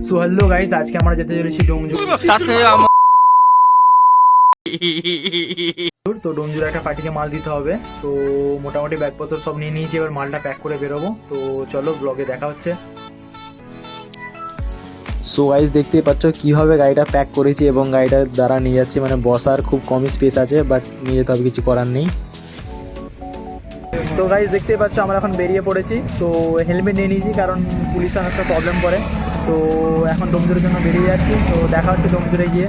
So hello guys, আজকে আমরা যেতে চলেছি ডোমজুর। তো ডোমজুর একটা পার্টিকে মাল দিতে হবে। তো মোটামুটি ব্যাগপত্র সব নিয়ে নিয়েছি, এবার মালটা প্যাক করে বেরোবো। তো চলো, ব্লগে দেখা হচ্ছে। সো গাইস, দেখতেই পাচ্ছ কিভাবে গাড়িটা প্যাক করেছি এবং গাড়িটার দ্বারা নিয়ে যাচ্ছি। মানে বসার খুব কমই স্পেস আছে, বাট নিয়ে যেতে হবে, কিছু করার নেই। তো গাইস, দেখতেই পাচ্ছ আমরা এখন বেরিয়ে পড়েছি। তো হেলমেট নিয়ে নিয়েছি, কারণ পুলিশ অনেকটা প্রবলেম করে। তো এখন ডোমজুরের জন্য বেরিয়ে যাচ্ছি। তো দেখা হচ্ছে ডোমজুরে গিয়ে।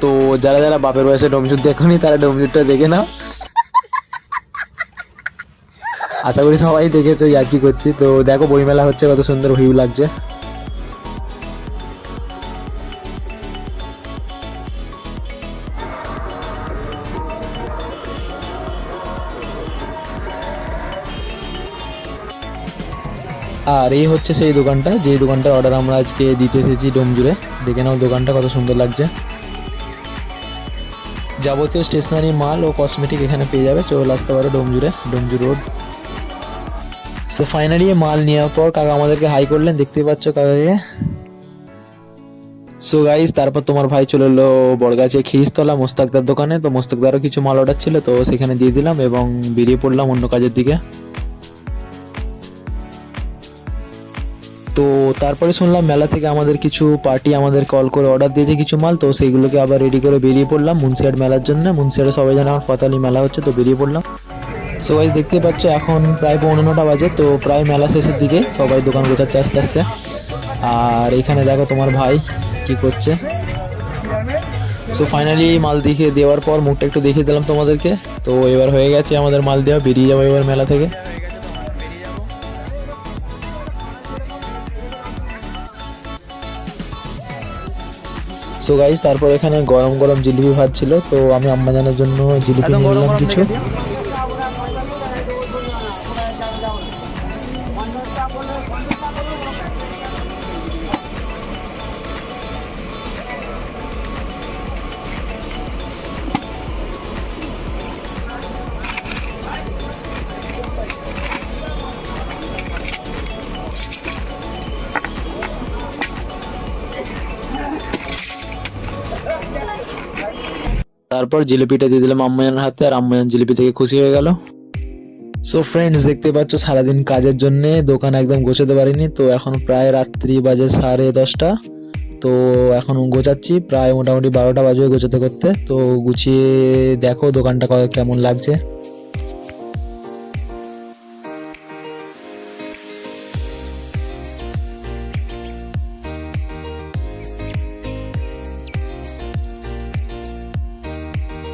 তো যারা যারা বাপের বয়সে ডোমজুর দেখোনি তারা ডোমজুরটা দেখে নাও। আশা করি সবাই দেখেছো, ইয়ার্কি করছি। তো দেখো বইমেলা হচ্ছে, কত সুন্দর ভিউ লাগছে। আর এই হচ্ছে সেই দোকানটা, যেই দোকানটার অর্ডার আমরা আজকে দিতে এসেছি ডোমজুরে। দেখে নাও দোকানটা কত সুন্দর লাগছে। যাবতীয় স্টেশনারি মাল ও কসমেটিক এখানে পেয়ে যাবে, চলে আসতে পারো ডোমজুরে, ডোমজুর রোড। সো ফাইনালি মাল নেওয়ার পর কাকা আমাদেরকে হাই করলেন, দেখতেই পাচ্ছ কাকাকে। সো গাইস, তারপর তোমার ভাই চলে এলো বড়গাছে খিরিস্তলা মোস্তাকদার দোকানে। তো মোস্তাকদারও কিছু মাল অর্ডার ছিল, তো সেখানে দিয়ে দিলাম এবং বেরিয়ে পড়লাম অন্য কাজের দিকে। তো তারপরে শুনলাম মেলা থেকে আমাদের কিছু পার্টি আমাদের কল করে অর্ডার দিয়েছে কিছু মাল, তো সেইগুলোকে আবার রেডি করে বেরিয়ে পড়লাম মুন্সিয়াট মেলার জন্য। মুন্সিয়াটে সবাই জানে আমার ফতালি মেলা হচ্ছে, তো বেরিয়ে পড়লাম। সো গাইস, দেখতেই পাচ্ছ এখন প্রায় 9:15 বাজে। তো প্রায় মেলা শেষের দিকে, সবাই দোকান গোছাচ্ছে আস্তে আস্তে। আর এখানে দেখো তোমার ভাই কি করছে। সো ফাইনালি মাল দেখিয়ে দেওয়ার পর মুখটা একটু দেখিয়ে দিলাম তোমাদেরকে। তো এবার হয়ে গেছে আমাদের মাল দেওয়া, বেরিয়ে যাবো এবার মেলা থেকে। সো গাইস, তারপর এখানে গরম গরম জিলিপি ভাত ছিল, তো আমি আম্মাজানের জন্য জিলিপি নিয়ে নিলাম কিছু। তারপর জিলিপিটা দিয়ে দিলাম আম্মাজানের হাতে, আর আম্মাজান জিলিপি থেকে খুশি হয়ে গেল। সো ফ্রেন্ডস, দেখতে পাচ্ছ সারাদিন কাজের জন্য দোকান একদম গোছাতে পারিনি। তো এখন প্রায় রাত্রি বাজে 10:30। তো এখন গোছাচ্ছি, প্রায় মোটামুটি 12টা বাজবে গোছাতে করতে। তো গুছিয়ে দেখো দোকানটা কেমন লাগছে।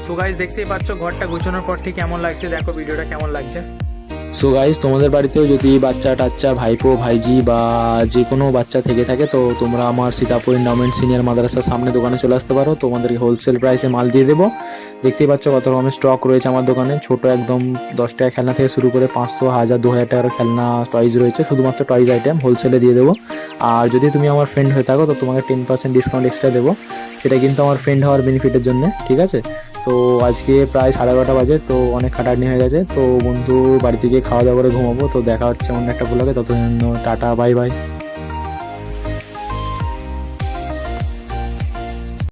সো গাইস, দেখতেই পাচ্ছ ঘরটা গোছানোর পর ঠিক কেমন লাগছে। দেখো ভিডিওটা কেমন লাগছে। সো গাইস, তোমাদের বাড়িতেও যদি বাচ্চা টাচ্চা, ভাইপো ভাইজি বা যে কোনো বাচ্চা থেকে থাকে, তো তোমরা আমার সীতাপুর এন্ডাওমেন্ট সিনিয়র মাদ্রাসার সামনে দোকানে চলে আসতে পারো। তোমাদেরকে হোলসেল প্রাইসে মাল দিয়ে দেবো। দেখতেই পাচ্ছ কত রকমের স্টক রয়েছে আমার দোকানে। ছোট একদম 10 টাকা খেলনা থেকে শুরু করে 500, 1000, 2000 টাকার খেলনা টয়েজ রয়েছে, শুধুমাত্র টয়েজ আইটেম হোলসেলে দিয়ে দেবো। আর যদি তুমি আমার ফ্রেন্ড হয়ে থাকো, তো তোমাকে 10% ডিসকাউন্ট এক্সট্রা দেবো। সেটা কিন্তু আমার ফ্রেন্ড হওয়ার বেনিফিটের জন্য, ঠিক আছে? তো আজকে প্রায় 12:30 বাজে, তো অনেক খাটাখাটনি হয়ে গেছে। তো বন্ধু বাড়ি থেকে খাওয়া দাওয়া করে ঘুমাবো। তো দেখা হচ্ছে অন্য একটা ব্লগে, ততদিন টাটা, বাই বাই।